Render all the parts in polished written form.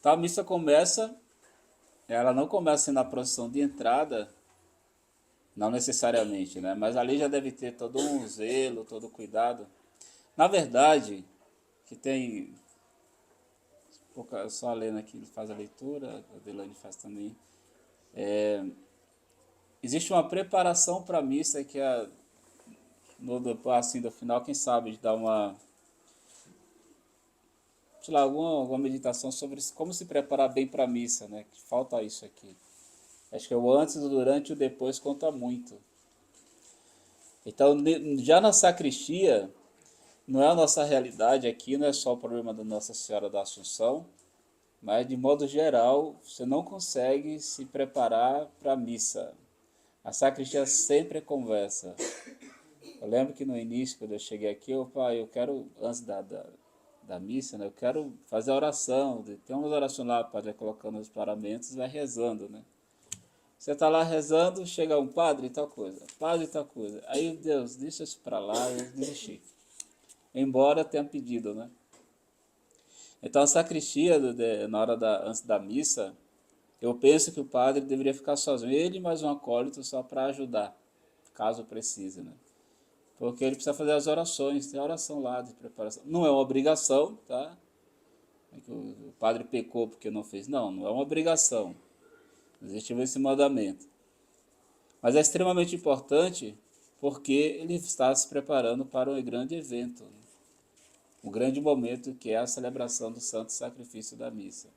Então a missa começa, ela não começa na procissão de entrada, não necessariamente, né? Mas ali já deve ter todo um zelo, todo um cuidado. Na verdade, que tem, só a Lena aqui faz a leitura, a Delane faz também. Existe uma preparação para a missa que é assim do final, quem sabe, de dar uma, sei lá, alguma meditação sobre como se preparar bem para a missa, né? Que falta isso aqui. Acho que o antes, o durante e o depois conta muito. Então, já na sacristia, não é a nossa realidade aqui, não é só o problema da Nossa Senhora da Assunção, mas de modo geral, você não consegue se preparar para a missa. A sacristia sempre é conversa. Eu lembro que no início, quando eu cheguei aqui, eu quero, antes da missa, né, eu quero fazer a oração. Tem uma oração lá, o padre vai colocando os paramentos e vai rezando, né? Você está lá rezando, chega um padre e tal coisa, padre e tal coisa. Aí, Deus, deixa isso para lá, eu desisti. Embora tenha pedido, né? Então, a sacristia, na hora antes da missa, eu penso que o padre deveria ficar sozinho, ele mais um acólito só para ajudar, caso precise, né? Porque ele precisa fazer as orações, tem a oração lá de preparação. Não é uma obrigação, tá? É que o padre pecou porque não fez. Não, não é uma obrigação. Existe esse mandamento. Mas é extremamente importante porque ele está se preparando para um grande evento, né? Um grande momento que é a celebração do Santo Sacrifício da Missa.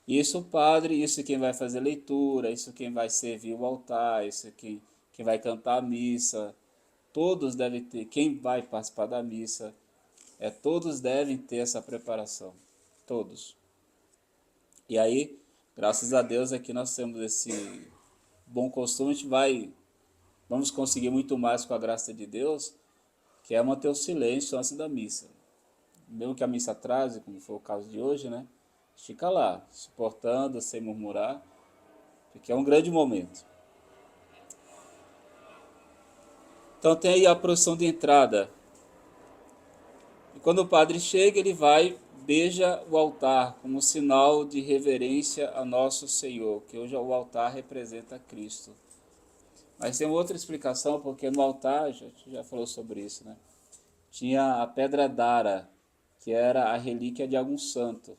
Isso o padre, isso quem vai fazer leitura, isso quem vai servir o altar, isso quem vai cantar a missa, todos devem ter, quem vai participar da missa, todos devem ter essa preparação, todos. E aí, graças a Deus, aqui nós temos esse bom costume, vamos conseguir muito mais com a graça de Deus, que é manter o silêncio antes da missa. Mesmo que a missa atrase, como foi o caso de hoje, né? Fica lá, suportando, sem murmurar, porque é um grande momento. Então tem aí a procissão de entrada. E quando o padre chega, ele vai, beija o altar como sinal de reverência a nosso Senhor, que hoje o altar representa Cristo. Mas tem outra explicação, porque no altar, a gente já falou sobre isso, né? Tinha a pedra d'ara, que era a relíquia de algum santo,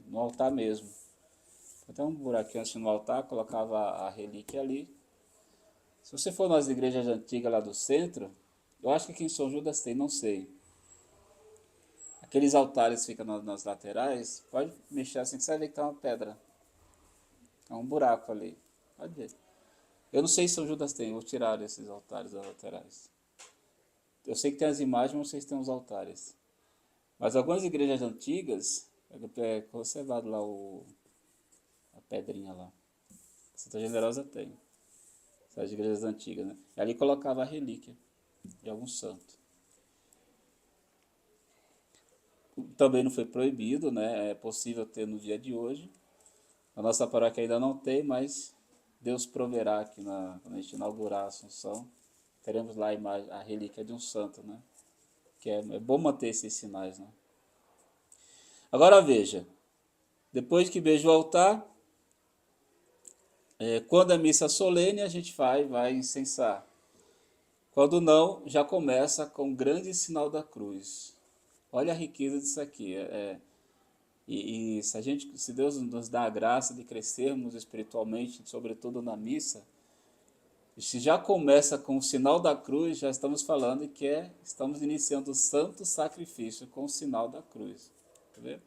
no altar mesmo. Então um buraquinho assim no altar, colocava a relíquia ali. Se você for nas igrejas antigas lá do centro, eu acho que aqui em São Judas tem, não sei. Aqueles altares ficam nas laterais, pode mexer assim que você vai ver que tem uma pedra. É um buraco ali. Pode ver. Eu não sei se São Judas tem, vou tirar esses altares das laterais. Eu sei que tem as imagens, mas não sei se tem os altares. Mas algumas igrejas antigas, é conservado lá a pedrinha lá. Santa Generosa tem. Essas igrejas antigas, né? E ali colocava a relíquia de algum santo. Também não foi proibido, né? É possível ter no dia de hoje. A nossa paróquia ainda não tem, mas Deus proverá aqui quando a gente inaugurar a Assunção. Teremos lá a relíquia de um santo, né? Que é bom manter esses sinais, né? Agora veja, depois que beija o altar, quando é missa solene, a gente vai incensar. Quando não, já começa com o grande sinal da cruz. Olha a riqueza disso aqui. E se Deus nos dá a graça de crescermos espiritualmente, sobretudo na missa, se já começa com o sinal da cruz, já estamos falando que estamos iniciando o santo sacrifício com o sinal da cruz. Tá vendo?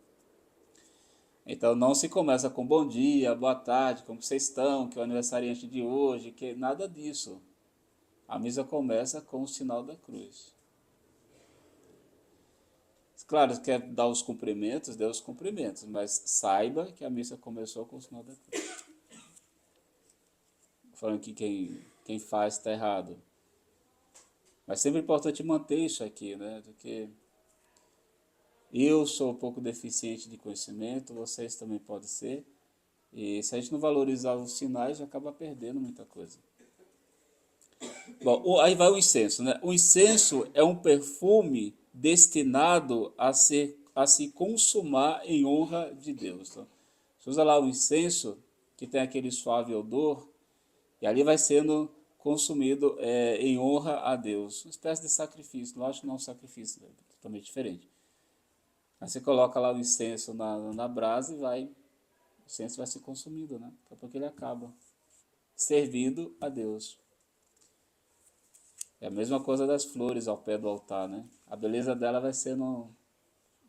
Então não se começa com bom dia, boa tarde, como vocês estão, que é o aniversariante de hoje, que nada disso. A missa começa com o sinal da cruz. Claro, quer dar os cumprimentos, dê os cumprimentos, mas saiba que a missa começou com o sinal da cruz. Falando que quem faz está errado. Mas sempre é importante manter isso aqui, né? Porque eu sou um pouco deficiente de conhecimento, vocês também podem ser. E se a gente não valorizar os sinais, acaba perdendo muita coisa. Bom, aí vai o incenso, né? O incenso é um perfume destinado a ser a se consumar em honra de Deus. Então, você usa lá o incenso, que tem aquele suave odor, e ali vai sendo consumido em honra a Deus. Uma espécie de sacrifício, lógico que não é um sacrifício, é totalmente diferente. Aí você coloca lá o incenso na brasa e o incenso vai se consumindo, né? Daqui a pouco ele acaba, servindo a Deus. É a mesma coisa das flores ao pé do altar, né? A beleza dela vai sendo...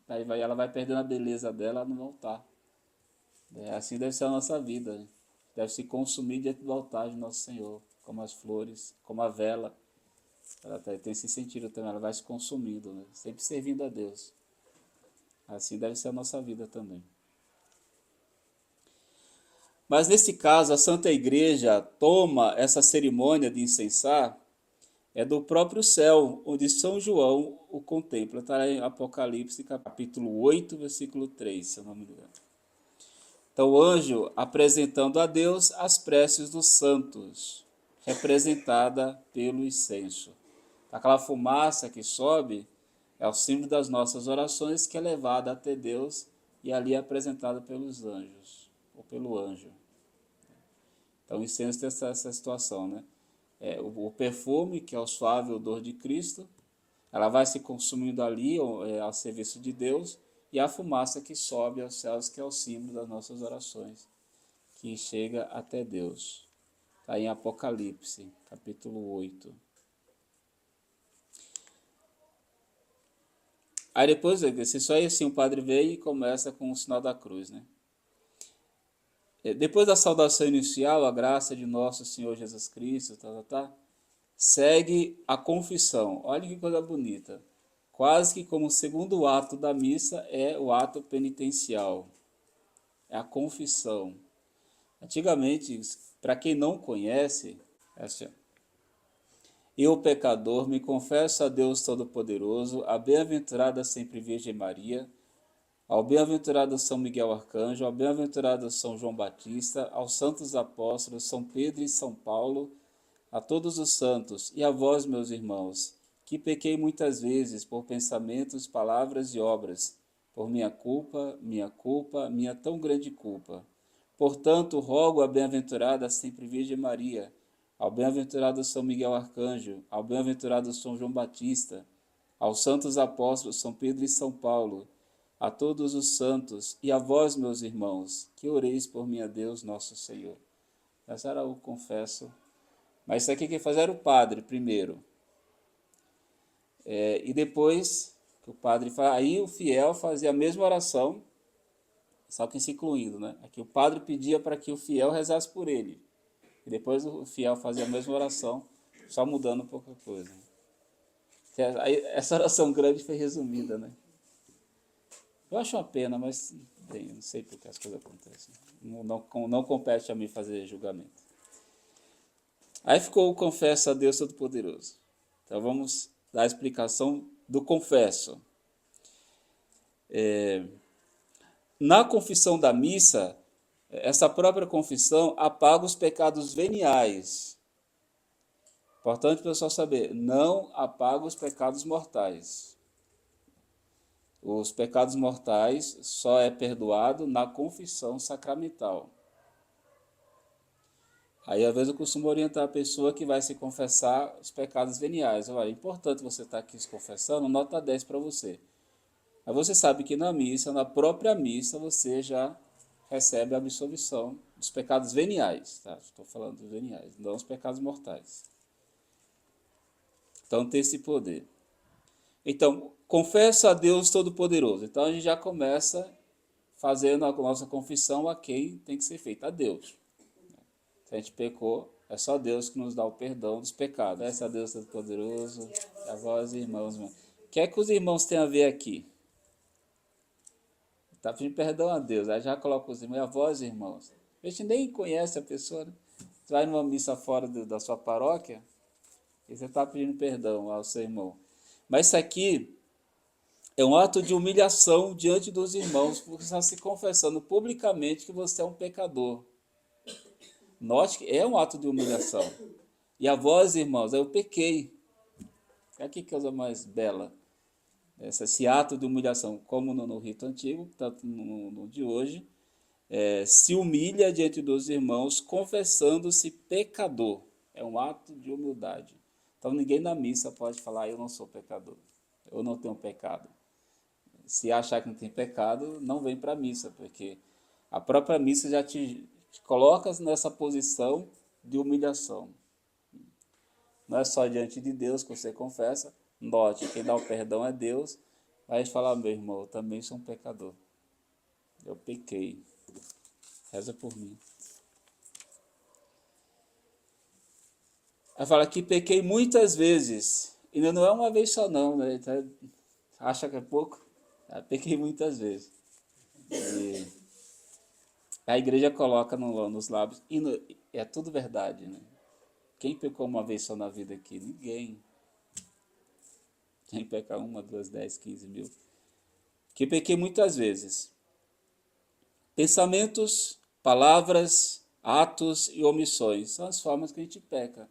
ela vai perdendo a beleza dela no altar. Assim deve ser a nossa vida, né? Deve se consumir diante do altar de nosso Senhor, como as flores, como a vela. Ela tem esse sentido também, ela vai se consumindo, né? Sempre servindo a Deus. Assim deve ser a nossa vida também. Mas nesse caso, a Santa Igreja toma essa cerimônia de incensar do próprio céu, onde São João o contempla. Está em Apocalipse, capítulo 8, versículo 3, se eu não me engano. Então, o anjo apresentando a Deus as preces dos santos, representada pelo incenso. Aquela fumaça que sobe é o símbolo das nossas orações, que é levada até Deus e ali é apresentada pelos anjos, ou pelo anjo. Então, o incenso tem essa situação, né? O perfume, que é o suave odor de Cristo, ela vai se consumindo ali ao serviço de Deus, e a fumaça que sobe aos céus, que é o símbolo das nossas orações, que chega até Deus. Está em Apocalipse, capítulo 8. Aí depois, só assim, o padre veio e começa com o sinal da cruz, né? Depois da saudação inicial, a graça de nosso Senhor Jesus Cristo, segue a confissão. Olha que coisa bonita. Quase que como o segundo ato da missa é o ato penitencial. É a confissão. Antigamente, para quem não conhece, é assim: eu, pecador, me confesso a Deus Todo-Poderoso, a bem-aventurada sempre Virgem Maria, ao bem-aventurado São Miguel Arcanjo, ao bem-aventurado São João Batista, aos santos apóstolos São Pedro e São Paulo, a todos os santos e a vós, meus irmãos, que pequei muitas vezes por pensamentos, palavras e obras, por minha culpa, minha tão grande culpa. Portanto, rogo à bem-aventurada sempre Virgem Maria, ao bem-aventurado São Miguel Arcanjo, ao bem-aventurado São João Batista, aos santos apóstolos São Pedro e São Paulo, a todos os santos e a vós, meus irmãos, que oreis por mim a Deus nosso Senhor. Essa era o confesso. Mas isso aqui quem fazia era o padre primeiro. E depois que o padre faz, aí o fiel fazia a mesma oração, só que se incluindo, né? Aqui o padre pedia para que o fiel rezasse por ele. E depois o fiel fazia a mesma oração, só mudando pouca coisa. Aí, essa oração grande foi resumida, né? Eu acho uma pena, mas bem, não sei por que as coisas acontecem. Não compete a mim fazer julgamento. Aí ficou o confesso a Deus Todo-Poderoso. Então vamos dar a explicação do confesso. Na confissão da missa, essa própria confissão apaga os pecados veniais. Importante o pessoal saber, não apaga os pecados mortais. Os pecados mortais só é perdoado na confissão sacramental. Aí, às vezes, eu costumo orientar a pessoa que vai se confessar os pecados veniais. Olha, é importante você estar aqui se confessando, nota 10 para você. Mas você sabe que na missa, na própria missa, você já recebe a absolvição dos pecados veniais. Tá? Estou falando dos veniais, não os pecados mortais. Então, tem esse poder. Então, confesso a Deus Todo-Poderoso. Então, a gente já começa fazendo a nossa confissão a quem tem que ser feita, a Deus. Se a gente pecou, é só Deus que nos dá o perdão dos pecados. Confesso a Deus Todo-Poderoso, a vós, irmãos. O que é que os irmãos têm a ver aqui? Está pedindo perdão a Deus, aí já coloca os irmãos, a vós, irmãos. A gente nem conhece a pessoa, né? Você vai numa missa fora da sua paróquia e você está pedindo perdão ao seu irmão. Mas isso aqui é um ato de humilhação diante dos irmãos, porque você está se confessando publicamente que você é um pecador. Note que é um ato de humilhação. E a vós, irmãos, eu pequei. É que coisa mais bela. esse ato de humilhação, como no rito antigo, tanto no de hoje, se humilha diante dos irmãos, confessando-se pecador. É um ato de humildade. Então ninguém na missa pode falar, eu não sou pecador, eu não tenho pecado. Se achar que não tem pecado, não vem para a missa, porque a própria missa já te coloca nessa posição de humilhação. Não é só diante de Deus que você confessa. Note, quem dá o perdão é Deus. Aí fala, meu irmão, eu também sou um pecador. Eu pequei. Reza por mim. Aí fala que pequei muitas vezes. E não é uma vez só não, né? Então, acha que é pouco? Pequei muitas vezes. E a igreja coloca nos lábios. É tudo verdade, né? Quem pecou uma vez só na vida aqui? Ninguém. Quem peca 1, 2, 10, 15 mil? Que pequei muitas vezes. Pensamentos, palavras, atos e omissões são as formas que a gente peca.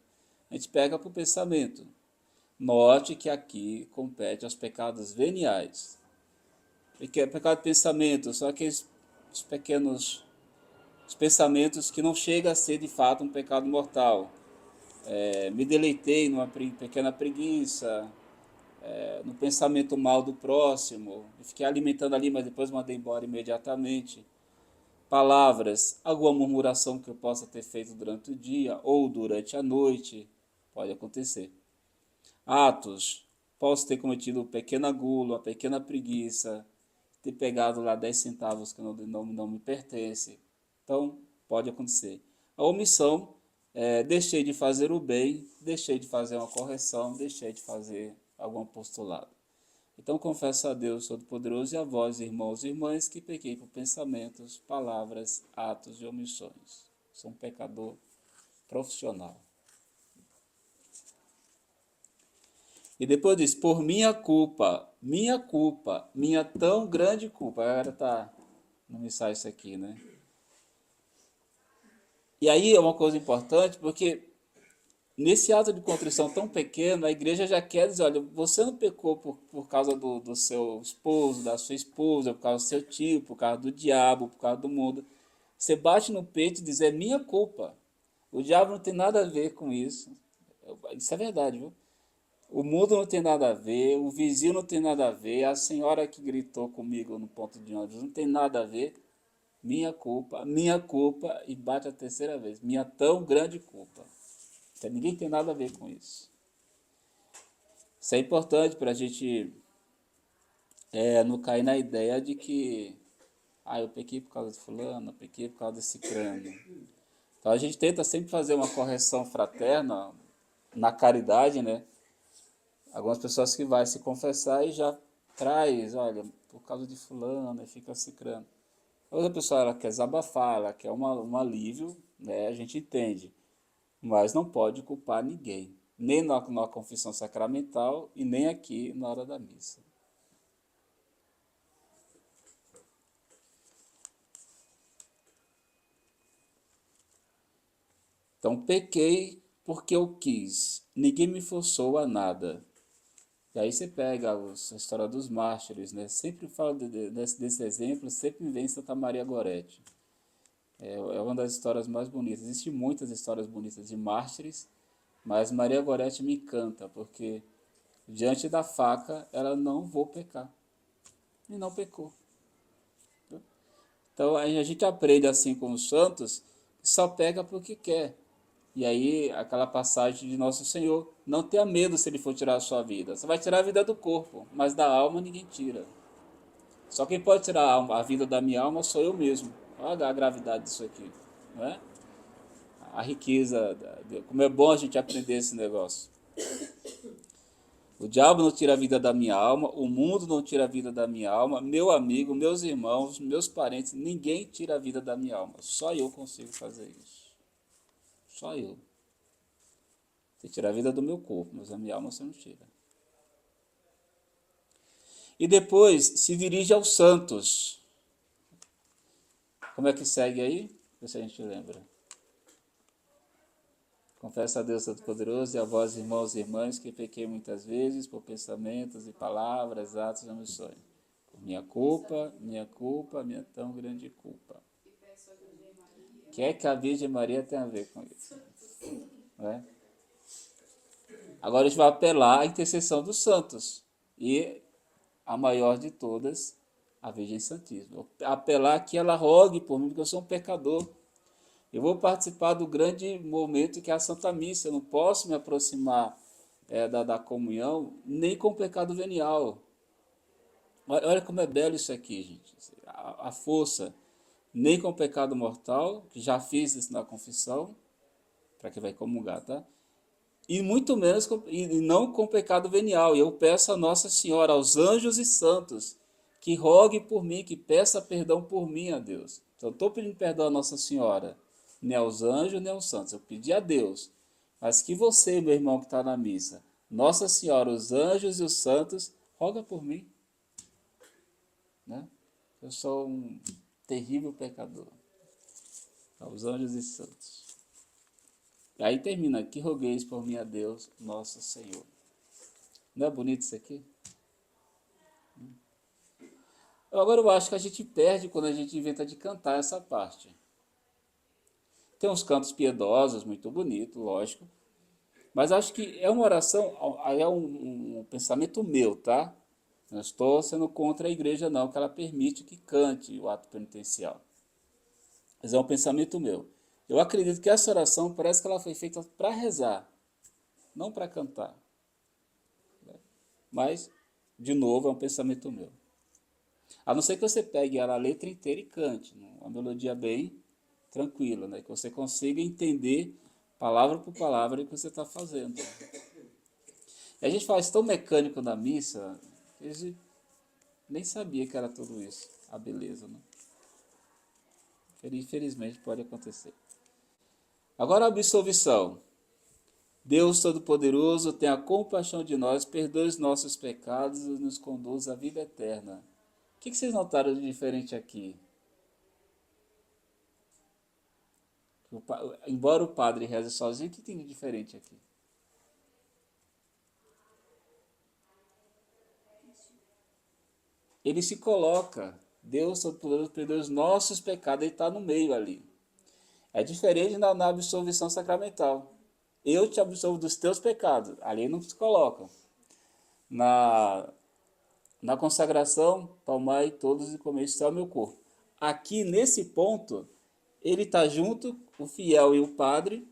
A gente peca por pensamento. Note que aqui compete aos pecados veniais. Porque pecado de pensamento são aqueles os pequenos os pensamentos que não chega a ser de fato um pecado mortal. Me deleitei numa pequena preguiça, no pensamento mal do próximo, fiquei alimentando ali, mas depois mandei embora imediatamente. Palavras, alguma murmuração que eu possa ter feito durante o dia ou durante a noite, pode acontecer. Atos, posso ter cometido uma pequena gula, uma pequena preguiça, ter pegado lá 10 centavos que não me pertence. Então, pode acontecer. A omissão, deixei de fazer o bem, deixei de fazer uma correção, deixei de fazer algum apostolado. Então confesso a Deus Todo-Poderoso e a vós, irmãos e irmãs, que pequei por pensamentos, palavras, atos e omissões. Sou um pecador profissional. E depois diz, por minha tão grande culpa. A galera tá no mensagem isso aqui, né? E aí é uma coisa importante, porque nesse ato de contrição tão pequeno, a igreja já quer dizer, olha, você não pecou por causa do seu esposo, da sua esposa, por causa do seu tio, por causa do diabo, por causa do mundo. Você bate no peito e diz, é minha culpa. O diabo não tem nada a ver com isso. Isso é verdade, viu? O mundo não tem nada a ver, o vizinho não tem nada a ver, a senhora que gritou comigo no ponto de ônibus não tem nada a ver. Minha culpa, e bate a terceira vez, minha tão grande culpa. Então, ninguém tem nada a ver com isso. Isso é importante para a gente não cair na ideia de que eu pequei por causa de fulano, eu pequei por causa desse crânio. Então a gente tenta sempre fazer uma correção fraterna na caridade, né? Algumas pessoas que vai se confessar e já traz, olha, por causa de fulano, e fica cicrando. A outra pessoa ela quer desabafar, ela quer um alívio, né? A gente entende. Mas não pode culpar ninguém, nem na confissão sacramental e nem aqui na hora da missa. Então, pequei porque eu quis, ninguém me forçou a nada. E aí você pega a história dos mártires, né? Sempre falo desse exemplo, sempre me vem Santa Maria Gorete. É uma das histórias mais bonitas. Existem muitas histórias bonitas de mártires, mas Maria Gorete me encanta, porque diante da faca ela não vou pecar. E não pecou. Então a gente aprende assim com os santos, que só pega porque quer. E aí aquela passagem de Nosso Senhor, não tenha medo se ele for tirar a sua vida. Você vai tirar a vida do corpo, mas da alma ninguém tira. Só quem pode tirar a vida da minha alma sou eu mesmo. Olha a gravidade disso aqui, não é? A riqueza, como é bom a gente aprender esse negócio. O diabo não tira a vida da minha alma, o mundo não tira a vida da minha alma, meu amigo, meus irmãos, meus parentes, ninguém tira a vida da minha alma. Só eu consigo fazer isso. Só eu. Você tira a vida do meu corpo, mas a minha alma você não tira. E depois se dirige aos santos. Como é que segue aí? Vê se a gente lembra. Confesso a Deus Todo-Poderoso e a vós, irmãos e irmãs, que pequei muitas vezes por pensamentos e palavras, atos e omissões. Por minha culpa, minha tão grande culpa. O que é que a Virgem Maria tem a ver com isso? Não é? Agora a gente vai apelar à intercessão dos santos. E a maior de todas, a Virgem Santíssima. Apelar que ela rogue por mim, porque eu sou um pecador. Eu vou participar do grande momento que é a Santa Missa. Eu não posso me aproximar da comunhão nem com o pecado venial. Olha como é belo isso aqui, gente. A força, nem com o pecado mortal, que já fiz isso na confissão, para quem vai comungar, tá? E muito menos e não com pecado venial. E eu peço a Nossa Senhora, aos anjos e santos, que rogue por mim, que peça perdão por mim a Deus. Então, eu estou pedindo perdão a Nossa Senhora, nem aos anjos, nem aos santos. Eu pedi a Deus. Mas que você, meu irmão que está na missa, Nossa Senhora, os anjos e os santos, roga por mim. Né? Eu sou um terrível pecador. Aos anjos e santos. E aí termina aqui, rogueis por mim a Deus, nosso Senhor. Não é bonito isso aqui? Agora eu acho que a gente perde quando a gente inventa de cantar essa parte. Tem uns cantos piedosos, muito bonito, lógico. Mas acho que é uma oração, aí é um pensamento meu, tá? Não estou sendo contra a igreja não, que ela permite que cante o ato penitencial. Mas é um pensamento meu. Eu acredito que essa oração parece que ela foi feita para rezar, não para cantar. Mas, de novo, é um pensamento meu. A não ser que você pegue ela a letra inteira e cante, uma melodia bem tranquila, né? Que você consiga entender palavra por palavra o que você está fazendo. E a gente faz tão mecânico na missa, que a gente nem sabia que era tudo isso, a beleza, né? Infelizmente pode acontecer. Agora a absolvição. Deus Todo-Poderoso, tenha compaixão de nós, perdoe os nossos pecados e nos conduz à vida eterna. O que vocês notaram de diferente aqui? Embora o padre reze sozinho, o que tem de diferente aqui? Ele se coloca, Deus Todo-Poderoso, perdoe os nossos pecados, ele está no meio ali. É diferente na absolvição sacramental. Eu te absolvo dos teus pecados. Ali não se coloca. Na consagração, tomai todos e comei, isso é o meu corpo. Aqui, nesse ponto, ele está junto, o fiel e o padre,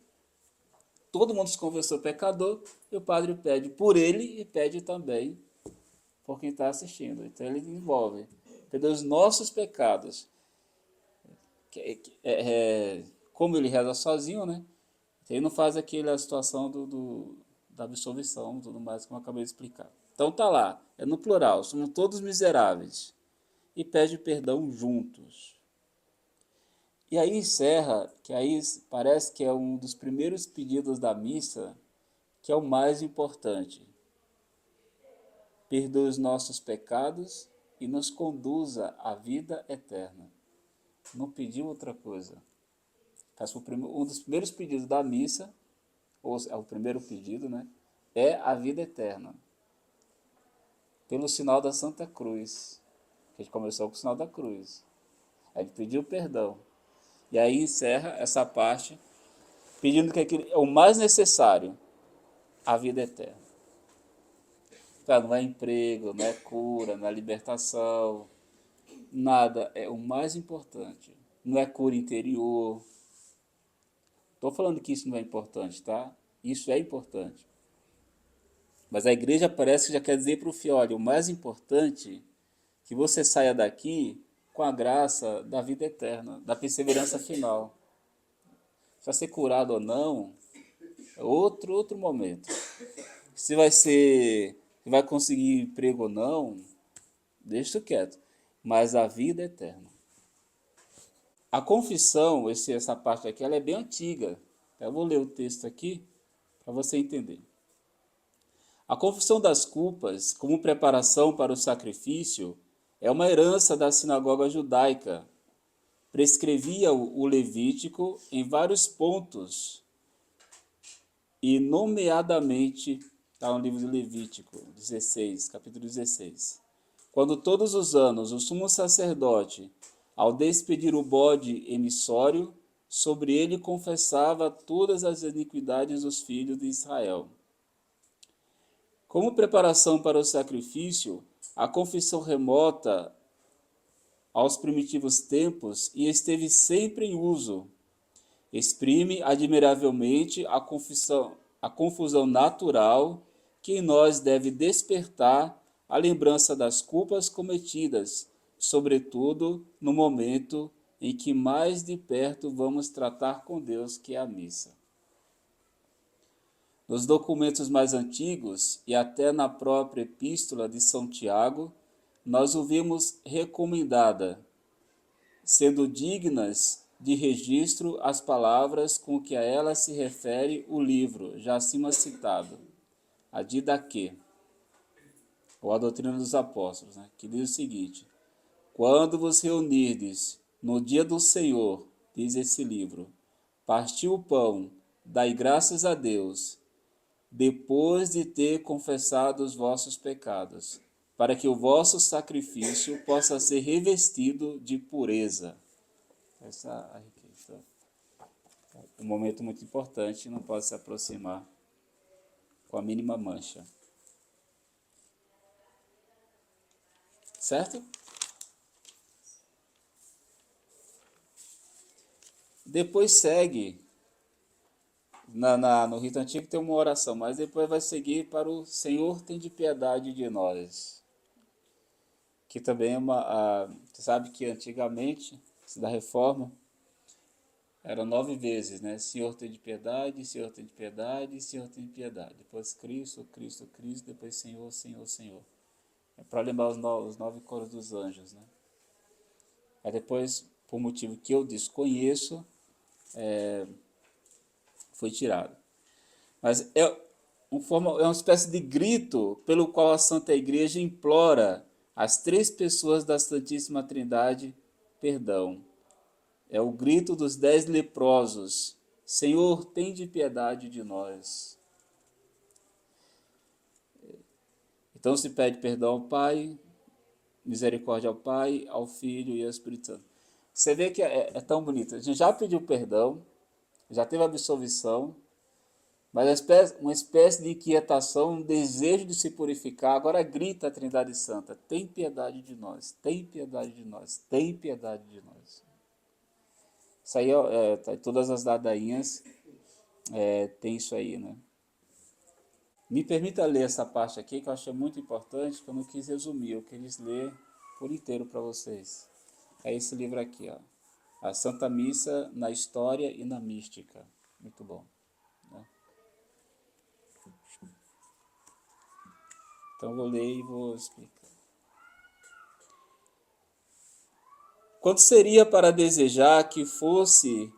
todo mundo se confessou pecador, e o padre pede por ele e pede também por quem está assistindo. Então ele envolve, perdoa os nossos pecados. Como ele reza sozinho, né? Ele não faz aquela situação da absolvição, tudo mais, como eu acabei de explicar. Então tá lá, é no plural, somos todos miseráveis. E pede perdão juntos. E aí encerra, que aí parece que é um dos primeiros pedidos da missa, que é o mais importante. Perdoe os nossos pecados e nos conduza à vida eterna. Não pediu outra coisa. Um dos primeiros pedidos da missa, ou é o primeiro pedido, né? É a vida eterna. Pelo sinal da Santa Cruz. Que a gente começou com o sinal da cruz. A gente pediu perdão. E aí encerra essa parte, pedindo que é o mais necessário, a vida eterna. Então, não é emprego, não é cura, não é libertação, nada. É o mais importante. Não é cura interior. Estou falando que isso não é importante, tá? Isso é importante. Mas a igreja parece que já quer dizer para o fiel, olha, o mais importante é que você saia daqui com a graça da vida eterna, da perseverança final. Se vai ser curado ou não, é outro momento. Se vai conseguir emprego ou não, deixa isso quieto. Mas a vida é eterna. A confissão, essa parte aqui, ela é bem antiga. Eu vou ler o texto aqui para você entender. A confissão das culpas, como preparação para o sacrifício, é uma herança da sinagoga judaica. Prescrevia o Levítico em vários pontos e nomeadamente, está no livro de Levítico 16, capítulo 16. Quando todos os anos o sumo sacerdote, ao despedir o bode emissório, sobre ele confessava todas as iniquidades dos filhos de Israel. Como preparação para o sacrifício, a confissão remota aos primitivos tempos e esteve sempre em uso. Exprime admiravelmente a confusão natural que em nós deve despertar a lembrança das culpas cometidas, sobretudo no momento em que mais de perto vamos tratar com Deus, que é a missa. Nos documentos mais antigos e até na própria Epístola de São Tiago, nós o vimos recomendada, sendo dignas de registro as palavras com que a ela se refere o livro, já acima citado, a Didaquê, ou a Doutrina dos Apóstolos, que diz o seguinte: quando vos reunirdes no dia do Senhor, diz esse livro, partiu o pão, dai graças a Deus, depois de ter confessado os vossos pecados, para que o vosso sacrifício possa ser revestido de pureza. Essa é a riqueza. Um momento muito importante, não pode se aproximar com a mínima mancha. Certo? Depois segue, no rito antigo tem uma oração, mas depois vai seguir para o Senhor tem de piedade de nós. Que também é você sabe que antigamente, da reforma, eram 9 vezes, né? Senhor tem de piedade, Senhor tem de piedade, Senhor tem de piedade. Depois Cristo, Cristo, Cristo, depois Senhor, Senhor, Senhor. É para lembrar os 9 coros dos anjos, né? Aí depois, por motivo que eu desconheço, foi tirado. Mas é uma espécie de grito pelo qual a Santa Igreja implora às 3 pessoas da Santíssima Trindade perdão. É o grito dos 10 leprosos: Senhor, tende piedade de nós. Então se pede perdão ao Pai, misericórdia ao Pai, ao Filho e ao Espírito Santo. Você vê que é tão bonito. A gente já pediu perdão, já teve absolvição, mas uma espécie de inquietação, um desejo de se purificar. Agora grita a Trindade Santa: tem piedade de nós, tem piedade de nós, tem piedade de nós. Isso aí, todas as ladainhas tem isso aí, né? Me permita ler essa parte aqui, que eu achei muito importante, que eu não quis resumir, eu quis ler por inteiro para vocês. É esse livro aqui, ó. A Santa Missa na História e na Mística. Muito bom, né? Então eu vou ler e vou explicar. Quanto seria para desejar que fosse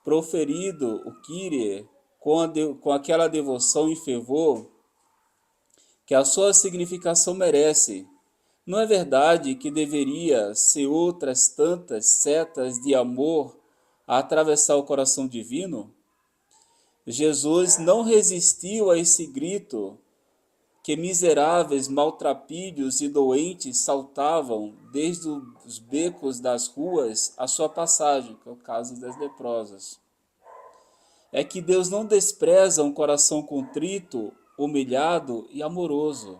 proferido o Kyrie com aquela devoção e fervor que a sua significação merece? Não é verdade que deveria ser outras tantas setas de amor a atravessar o coração divino? Jesus não resistiu a esse grito que miseráveis, maltrapilhos e doentes saltavam desde os becos das ruas à sua passagem, que é o caso das leprosas. É que Deus não despreza um coração contrito, humilhado e amoroso.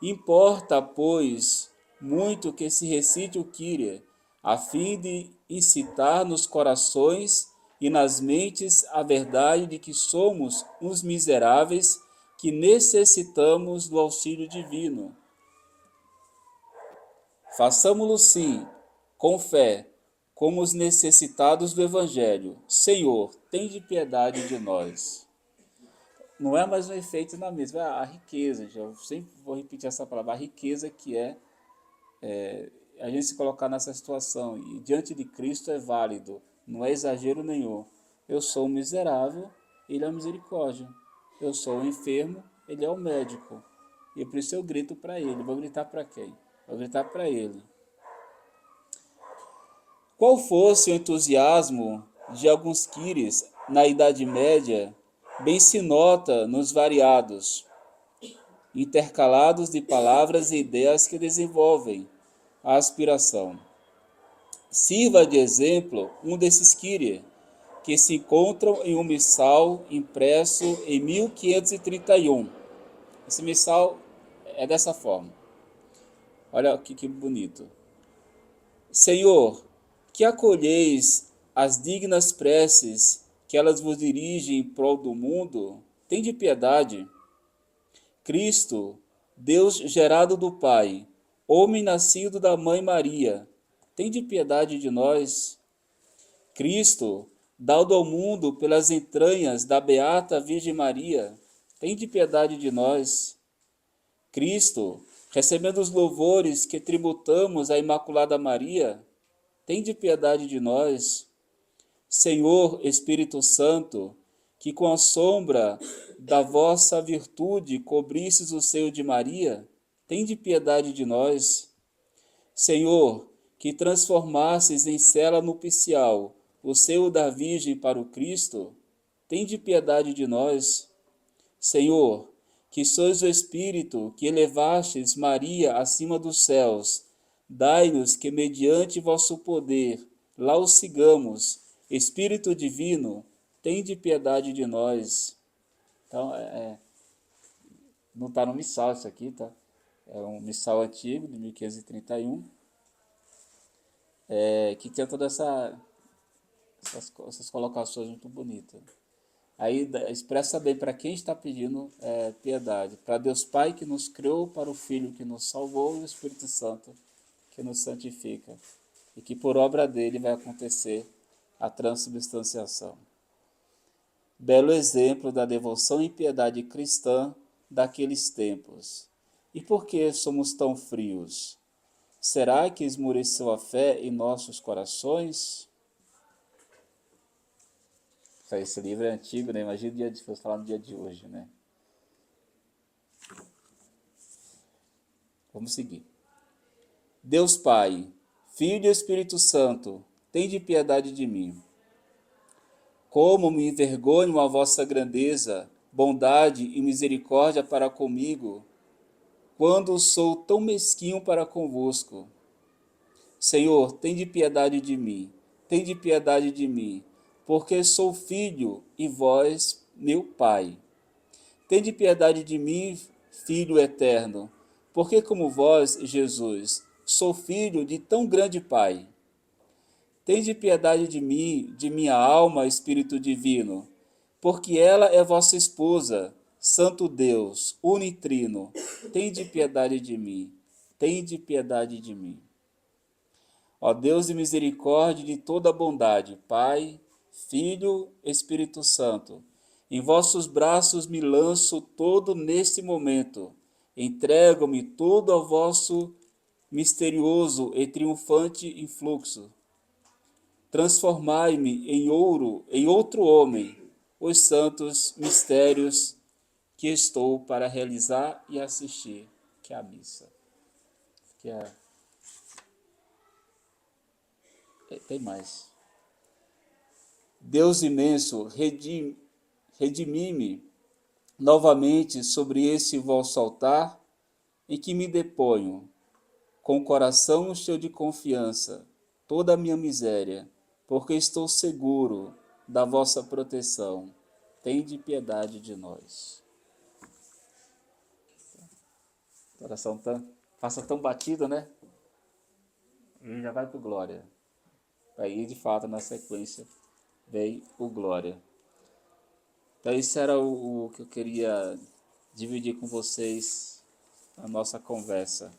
Importa, pois, muito que se recite o Kyrie, a fim de incitar nos corações e nas mentes a verdade de que somos uns miseráveis que necessitamos do auxílio divino. Façamo-lo sim, com fé, como os necessitados do Evangelho. Senhor, tende piedade de nós. Não é mais um efeito na mesma, a riqueza, eu sempre vou repetir essa palavra, a riqueza que é a gente se colocar nessa situação, e diante de Cristo é válido, não é exagero nenhum. Eu sou um miserável, Ele é a misericórdia. Eu sou um enfermo, Ele é o médico. E por isso eu grito para Ele. Vou gritar para quem? Vou gritar para Ele. Qual fosse o entusiasmo de alguns Kyries na Idade Média bem se nota nos variados, intercalados de palavras e ideias que desenvolvem a aspiração. Sirva de exemplo um desses Kyrie, que se encontram em um missal impresso em 1531. Esse missal é dessa forma. Olha que bonito. Senhor, que acolheis as dignas preces que elas vos dirigem em prol do mundo, tende piedade. Cristo, Deus gerado do Pai, homem nascido da Mãe Maria, tende piedade de nós. Cristo, dado ao mundo pelas entranhas da Beata Virgem Maria, tende piedade de nós. Cristo, recebendo os louvores que tributamos à Imaculada Maria, tende piedade de nós. Senhor Espírito Santo, que com a sombra da vossa virtude cobristes o seio de Maria, tende piedade de nós. Senhor, que transformastes em cela nupcial o seio da Virgem para o Cristo, tende piedade de nós. Senhor, que sois o Espírito que elevastes Maria acima dos céus, dai-nos que, mediante vosso poder, lá o sigamos. Espírito Divino, tende piedade de nós. Então, não está no missal isso aqui, tá? É um missal antigo, de 1531, que tem todas essas colocações muito bonitas. Aí expressa bem para quem está pedindo piedade. Para Deus Pai que nos criou, para o Filho que nos salvou e o Espírito Santo que nos santifica. E que por obra dele vai acontecer a transubstanciação. Belo exemplo da devoção e piedade cristã daqueles tempos. E por que somos tão frios? Será que esmoreceu a fé em nossos corações? Esse livro é antigo, né? Imagina o dia de falar no dia de hoje, né? Vamos seguir. Deus Pai, Filho e Espírito Santo, tende piedade de mim. Como me envergonho a vossa grandeza, bondade e misericórdia para comigo, quando sou tão mesquinho para convosco. Senhor, tende piedade de mim, tende piedade de mim, porque sou filho e vós, meu Pai. Tende piedade de mim, Filho eterno, porque como vós, Jesus, sou filho de tão grande Pai. Tende piedade de mim, de minha alma, Espírito Divino, porque ela é vossa esposa, Santo Deus, unitrino. Tende piedade de mim, tende piedade de mim. Ó Deus de misericórdia e de toda bondade, Pai, Filho, Espírito Santo, em vossos braços me lanço todo neste momento, entrego-me todo ao vosso misterioso e triunfante influxo. Transformai-me em ouro, em outro homem, os santos mistérios que estou para realizar e assistir, que é a missa. Tem mais. Deus imenso, redimi-me novamente sobre esse vosso altar, em que me deponho, com o coração cheio de confiança, toda a minha miséria, porque estou seguro da vossa proteção. Tende piedade de nós. O coração passa tão batido, né? E já vai para o glória. Aí, de fato, na sequência, vem o glória. Então, isso era o que eu queria dividir com vocês, a nossa conversa.